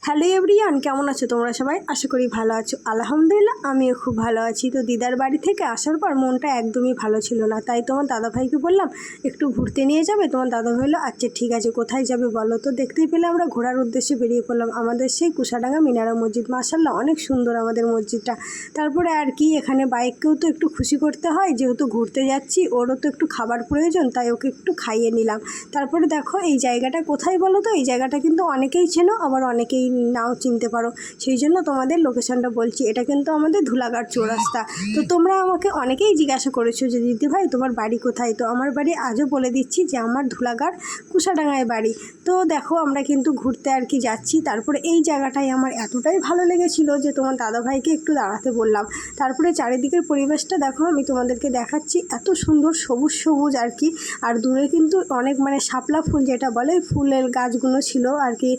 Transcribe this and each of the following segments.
Hello everyone, কেমন আছো তোমরা সবাই? আশা করি ভালো আছো। আলহামদুলিল্লাহ আমিও খুব ভালো আছি। তো দিদার বাড়ি থেকে আসার পর মনটা একদমই ভালো ছিল না, তাই তোমার দাদাভাইকে বললাম একটু ঘুরতে নিয়ে যাবে। তোমার দাদাভাই বললো আচ্ছা ঠিক আছে, কোথায় যাবে বলো। তো দেখতেই পেলে আমরা ঘোরার উদ্দেশ্যে বেরিয়ে পড়লাম আমাদের সেই কুশাডাঙ্গা মিনারা মসজিদ। মাশাআল্লাহ অনেক সুন্দর আমাদের মসজিদটা। তারপরে আর কি, এখানে বাইককেও তো একটু খুশি করতে হয়, যেহেতু ঘুরতে যাচ্ছি, ওরও তো একটু খাবার প্রয়োজন, তাই ওকে একটু খাইয়ে নিলাম। তারপরে দেখো এই জায়গাটা কোথায় বলো তো। এই জায়গাটা কিন্তু অনেকেই চেনো, আবার অনেকেই নাও চিনতে পারো, সেই জন্য তোমাদের লোকেশনটা বলছি। এটা কিন্তু আমাদের ধুলাগড় চৌরাস্তা। তো তোমরা আমাকে অনেকেই জিজ্ঞাসা করেছো যে দিদি ভাই তোমার বাড়ি কোথায়। তো আমার বাড়ি আজও বলে দিচ্ছি যে আমার ধুলাগড় কুশাডাঙ্গায় বাড়ি। তো দেখো আমরা কিন্তু ঘুরতে আর কি যাচ্ছি। তারপরে এই জায়গাটায় আমার এতটাই ভালো লেগেছিল যে তোমার দাদাভাইকে একটু দাঁড়াতে বললাম। তারপরে চারিদিকের পরিবেশটা দেখো, আমি তোমাদেরকে দেখাচ্ছি। এত সুন্দর সবুজ সবুজ আর কি। আর দূরে কিন্তু অনেক শাপলা ফুল যেটা বলে, ফুলের গাছগুলো ছিল আর কি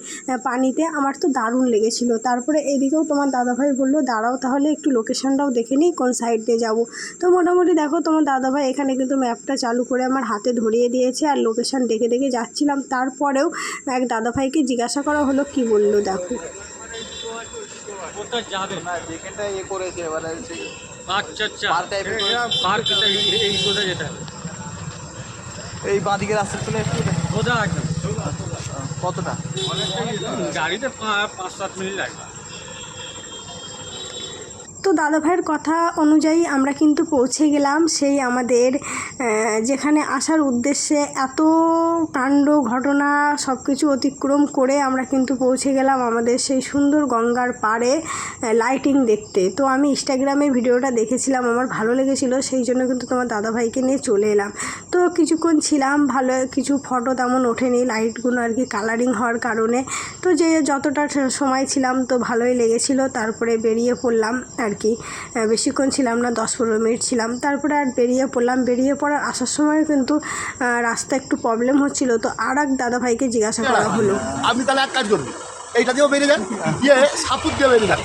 পানিতে। আমার তো দারুণ লেগেছিল। তারপরে এদিকেও তোমার দাদাভাই বললো দাঁড়াও তাহলে একটু লোকেশনটাও দেখে নিই কোন সাইড দিয়ে যাবো। তো মোটামুটি দেখো তোমার দাদাভাই এখানে কিন্তু ম্যাপটা চালু করে আমার হাতে ধরিয়ে দিয়েছে, আর লোকেশন দেখে দেখে যাচ্ছিলাম। তারপরেও এক দাদাভাইকে জিজ্ঞাসা করা হলো, কি বললো দেখো। এই বাঁদিকে রাস্তা চলে কতটা গাড়িতে 5-7 মিনিট লাগবে। তো দাদাভাইয়ের কথা অনুযায়ী আমরা কিন্তু পৌঁছে গেলাম সেই আমাদের যেখানে আসার উদ্দেশ্যে। এত কাণ্ড ঘটনা সব কিছু অতিক্রম করে আমরা কিন্তু পৌঁছে গেলাম আমাদের সেই সুন্দর গঙ্গার পাড়ে লাইটিং দেখতে। তো আমি ইনস্টাগ্রামে ভিডিওটা দেখেছিলাম, আমার ভালো লেগেছিলো, সেই জন্য কিন্তু তোমার দাদাভাইকে নিয়ে চলে এলাম। তো কিছুক্ষণ ছিলাম, ভালো কিছু ফটো তেমন ওঠেনি, লাইটগুলো আর কি কালারিং হওয়ার কারণে। তো যে যতটা সময় ছিলাম তো ভালোই লেগেছিলো। তারপরে বেরিয়ে পড়লাম আর কি, বেশিক্ষণ ছিলাম না, 10-15 মিনিট ছিলাম। তারপরে আর বেরিয়ে পড়লাম। বেরিয়ে পড়ার আসার সময় কিন্তু রাস্তা একটু প্রবলেম হচ্ছিল। তো আর এক দাদাভাইকে জিজ্ঞাসা করা হলো, আপনি তাহলে এক কাজ করবেন, এইটা দিয়েও বেরিয়ে যান, সাপুর দিয়ে বেরিয়ে যান।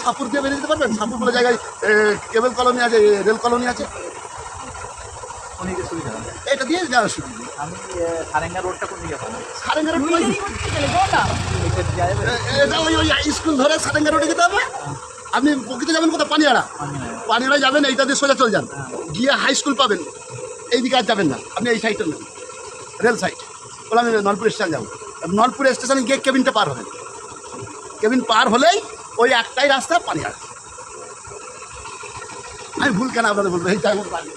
সাপুর দিয়ে বেরিয়ে যেতে পারবেন? সাপুর বলে জায়গায় কেবল কলোনি আছে, রেল কলোনি আছে, এটা দিয়ে যাওয়ার সুবিধা। আমি সারেঙ্গা রোডটা কোন দিকে পাবো? সারেঙ্গা রোড এটা ওই স্কুল ধরে সারেঙ্গা রোডে যেতে হবে। আপনি প্রকৃতি যাবেন কোথাও? পানিয়াড়ায় যাবেন, এইটা দিয়ে সোজা চলে যান, গিয়ে হাই স্কুল পাবেন। এই দিকে আর যাবেন না, আপনি এই সাইডটা নেবেন, রেল সাইড। বলে আমি নলপুর স্টেশন যাবো। নলপুর স্টেশনে গিয়ে কেবিনটা পার হবেন। কেবিন পার হলেই ওই একটাই রাস্তা পানিয়াড়া। আমি ভুল কেন আপনাদের বলবো, এইটা আমার বাড়ি।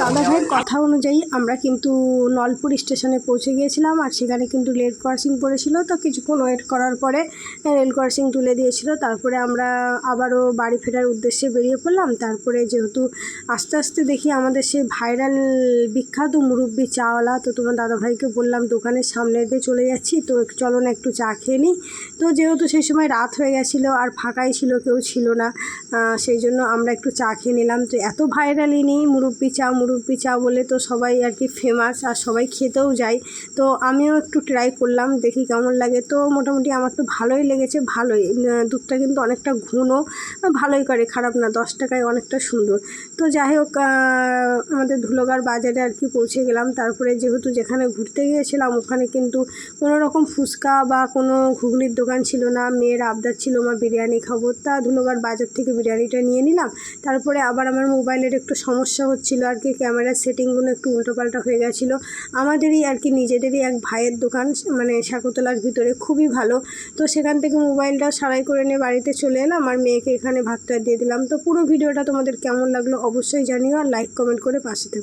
দাদাভাইয়ের কথা অনুযায়ী আমরা কিন্তু নলপুর স্টেশনে পৌঁছে গিয়েছিলাম, আর সেখানে কিন্তু রেল ক্রসিং পড়েছিল। তো কিছুক্ষণ ওয়েট করার পরে রেল ক্রসিং তুলে দিয়েছিল। তারপরে আমরা আবারও বাড়ি ফেরার উদ্দেশ্যে বেরিয়ে পড়লাম। তারপরে যেহেতু আস্তে আস্তে দেখি আমাদের সেই ভাইরাল বিখ্যাত মুরব্বি চাওয়ালা, তো তোমার দাদাভাইকে বললাম দোকানের সামনে দিয়ে চলে যাচ্ছি, তো চলো না একটু চা খেয়ে নিই। তো যেহেতু সেই সময় রাত হয়ে গেছিলো আর ফাঁকাই ছিল, কেউ ছিল না, সেই জন্য আমরা একটু চা খেয়ে নিলাম। তো এত ভাইরালই নেই মুরব্বি চা বলে, তো সবাই আর কি ফেমাস, আর সবাই খেতেও যায়। তো আমিও একটু ট্রাই করলাম, দেখি কেমন লাগে। তো মোটামুটি আমার তো ভালোই লেগেছে, ভালোই। দুধটা কিন্তু অনেকটা ঘনও, ভালোই করে, খারাপ না, 10 টাকায় অনেকটা সুন্দর। তো যাই হোক, আমাদের ধুলাগড় বাজারে আর কি পৌঁছে গেলাম। তারপরে যেহেতু যেখানে ঘুরতে গিয়েছিলাম ওখানে কিন্তু কোনো রকম ফুচকা বা কোনো ঘুগনির দোকান ছিল না। মেয়ের আবদার ছিল মা বিরিয়ানি খাবো, তা ধুলাগড় বাজার থেকে বিরিয়ানিটা নিয়ে নিলাম। তারপরে আবার আমার মোবাইলের একটু সমস্যা হচ্ছিল আর কি, ক্যামেরার সেটিংগুলো একটু উল্টোপাল্টা হয়ে গেছিলো। আমাদেরই আর কি নিজেদেরই এক ভাইয়ের দোকান, শাকুতলার ভিতরে, খুবই ভালো। তো সেখান থেকে মোবাইলটা সারাই করে নিয়ে বাড়িতে চলে এলাম, আর মেয়েকে এখানে ভাতটা দিয়ে দিলাম। তো পুরো ভিডিওটা তোমাদের কেমন লাগলো অবশ্যই জানিও, আর লাইক কমেন্ট করে পাশে থেকো।